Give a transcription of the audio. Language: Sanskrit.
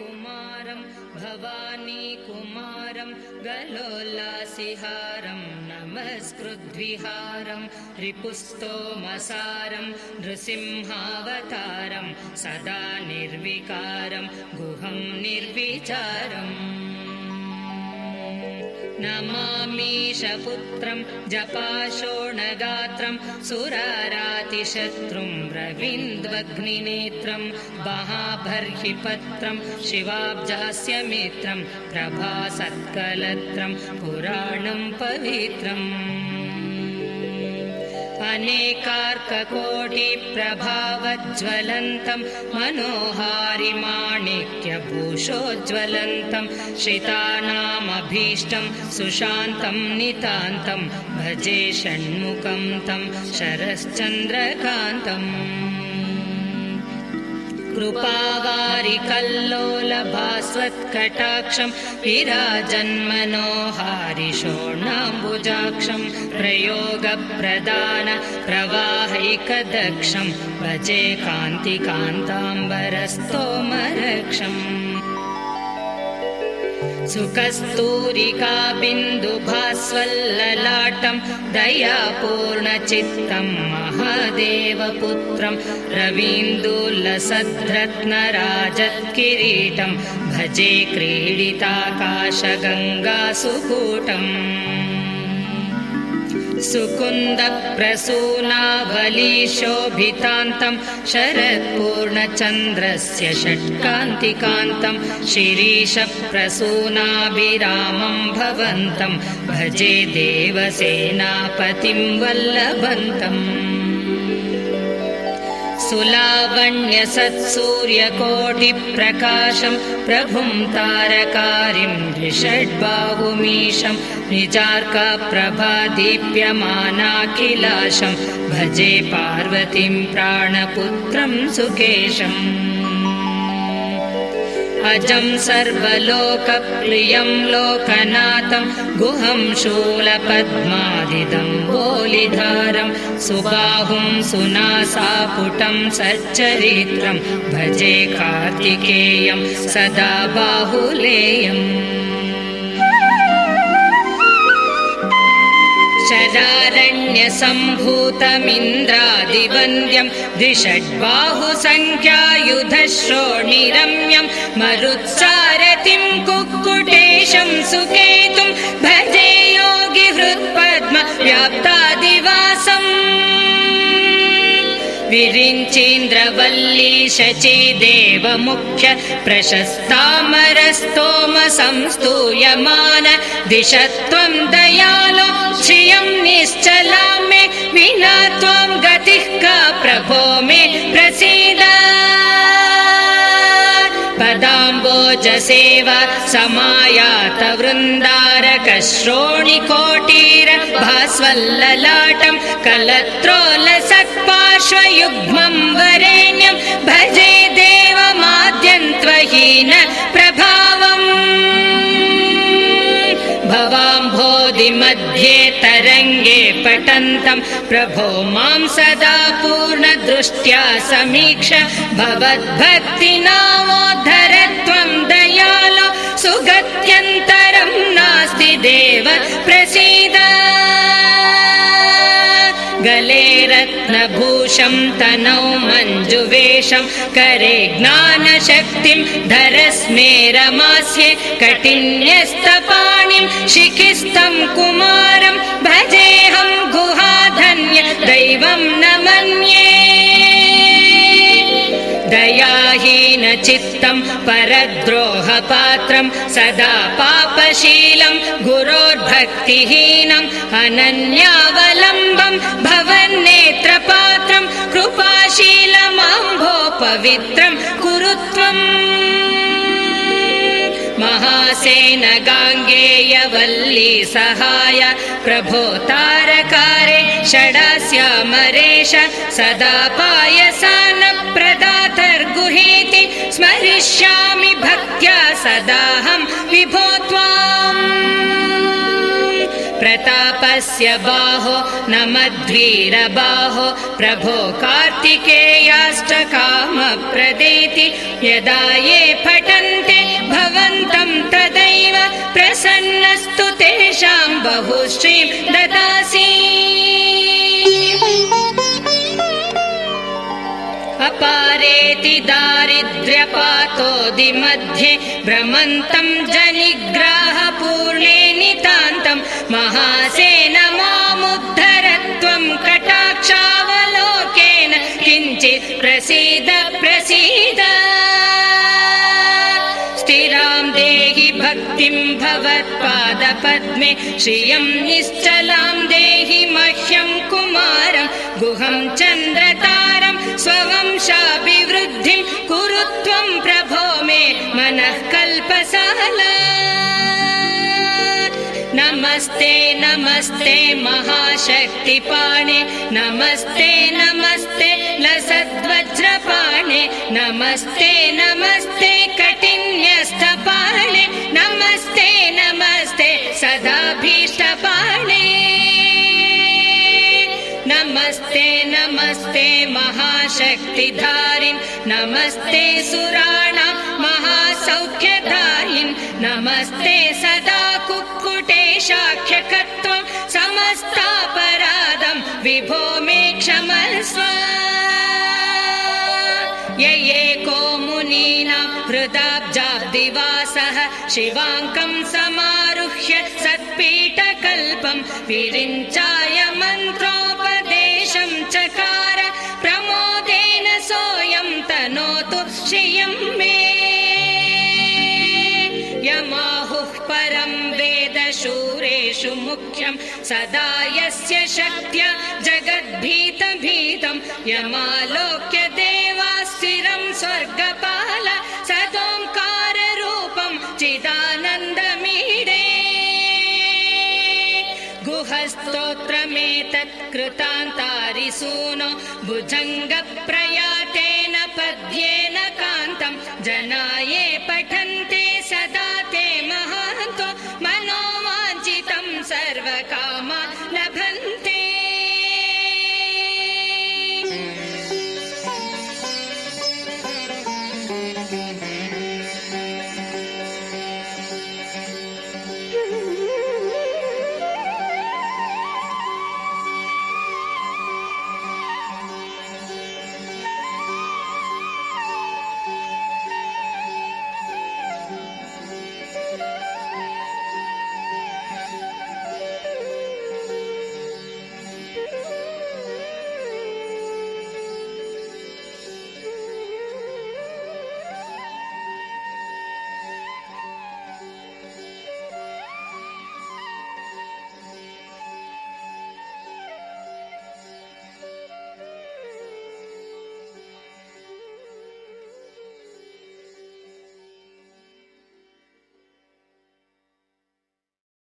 कुमारं भवानी कुमारं गलोल्लासिहारं नमस्कृद्विहारं रिपुस्तोमसारं नृसिंहावतारं सदा निर्विकारं गुहं निर्विचारम् नमामीशपुत्रं जपाशोणगात्रं सुरारातिशत्रुं रवीन्द्वग्निनेत्रं महाबर्हिपत्रं शिवाब्जास्यमित्रं प्रभासत्कलत्रं पुराणं पवित्रम् अनेकार्ककोटिप्रभावज्वलन्तं मनोहारिमाणिक्यभूषोज्वलन्तं श्रितानामभीष्टं सुशान्तं नितान्तं भजे षण्मुखं तं शरश्चन्द्रकान्तम् कृपावारिकल्लोलभास्वत्कटाक्षं विराजन्मनोहारिषोणाम्बुजाक्षं प्रयोगप्रदान प्रवाहैकदक्षं भजे कान्तिकान्ताम्बरस्तोमरक्षम् सुकस्तूरिकाबिन्दुभास्वल्ललाटं दयापूर्णचित्तं महादेवपुत्रं रवीन्दुलसद्रत्नराजत्किरीटं भजे क्रीडिताकाशगङ्गासुकूटम् सुकुन्दप्रसूनावलीशोभितान्तं शरत्पूर्णचन्द्रस्य षट्कान्तिकान्तं शिरीशप्रसूनाभिरामं भवन्तं भजे देवसेनापतिं वल्लभन्तम् सुलावण्यसत्सूर्यकोटिप्रकाशं प्रभुं तारकारिं द्विषड्बाहुमीशं निजार्काप्रभादीप्यमानाखिलाशं भजे पार्वतीं प्राणपुत्रं सुकेशम् अजं सर्वलोकप्रियं लोकनाथं गुहं शूलपद्मादिदम्बोलिधारं सुबाहुं सुनासापुटं सच्चरित्रं भजे कार्तिकेयं सदा बाहुलेयम् शरारण्यसम्भूतमिन्द्रादिवन्द्यं द्विषड्बाहुसङ्ख्यायुधश्रोणिरम्यं मरुत्सारथिं कुक्कुटेशं सुकेतुं भजे योगिहृत्पद्मव्याप्तादिवासम् विरिञ्चीन्द्रवल्लीशचीदेवमुख्य प्रशस्तामरस्तोमसंस्तूयमान दिशत्वं दयालो श्रियं निश्चलां मे विना त्वां गतिः का प्रभो मे प्रसीद पदाम्बोजसेवा समायात वृन्दारकश्रोणिकोटीर भास्वल्ललाटं कलत्रोलसत्पार्श्वयुग्मं वरेण्यं भजे देवमाद्यन्त्वहीन प्रभावम् भवाम्भोधिमध्ये तरङ्गे पटन्तं प्रभो मां सदा पूर्णदृष्ट्या समीक्ष भवद्भक्तिनामोद्धरत्वं दयालो सुगत्यन्तरं नास्ति देव प्रसीद गले रत्नभूषं तनौ मञ्जुवेशं करे ज्ञानशक्तिं धरस्मेरमास्ये कठिन्यस्तपाणिं शिखिस्तं कुमारं भजेऽहं गुहाधन्य दैवं न मन्ये दयाहीनचित्तं परद्रोहपात्रं सदा पापशीलं गुरोर्भक्तिहीनम् अनन्यावलम्बं भवन्नेत्रपात्रं कृपाशीलमाम्भो पवित्रं कुरु त्वम् महासेन गाङ्गेयवल्ली सहाय प्रभो तारकारे षडास्यामरेश सदा पायसान प्रदातर्गुहेति स्मरिष्यामि भक्त्या सदाहं विभो त्वाम् प्रतापस्य बाहो नमद्वीरबाहो प्रभो कार्तिकेयाष्टकामप्रदेति यदा ये पठन्ते भवन्तं तदैव प्रसन्नस्तु तेषां बहुश्रीं ददासि अपारेति दारिद्र्यपातोदिमध्ये भ्रमन्तं जनिग्राहपूर्णे नितान्तं महासेन मामुद्धरत्वं कटाक्षावलोकेन किञ्चित् प्रसीद प्रसीद स्थिरां देहि भक्तिं भवत्पादपद्मे श्रियं निश्चलां देहि मह्यं कुमारं गुहं चन्द्रतारं स्ववंशाभिवृद्धिं कुरु त्वं प्रभो मे मनः कल्पसाला नमस्ते नमस्ते महाशक्तिपाणे नमस्ते नमस्ते लसद्वज्रपाणे नमस्ते नमस्ते कठिन्यस्थपाणे नमस्ते नमस्ते सदाभीष्टपाणे नमस्ते नमस्ते महाशक्तिधारिन् नमस्ते सुराणां महासौख्यदायिन् नमस्ते सदा कुक्कुटेशाख्यकत्वं समस्तापराधं विभो मे क्षमस्व एको मुनीनां हृदाब्जाब्दिवासः शिवाङ्कं समारुह्य सत्पीठकल्पं विरिञ्चाय मन्त्रोपदेशं चकार प्रमोदेन सोऽयं तनोतु श्रियं मे यमाहुः परं वेदशूरेषु मुख्यं सदा यस्य शक्त्या जगद्भीतभीतं यमालोक्य देवा स्थिरं स्वर्गपाल सदोङ्काररूपं चिदानन्दमीडे गुहस्तोत्रमेतत् कृतान्तारिसूनो भुजङ्गप्रयातेन पद्येन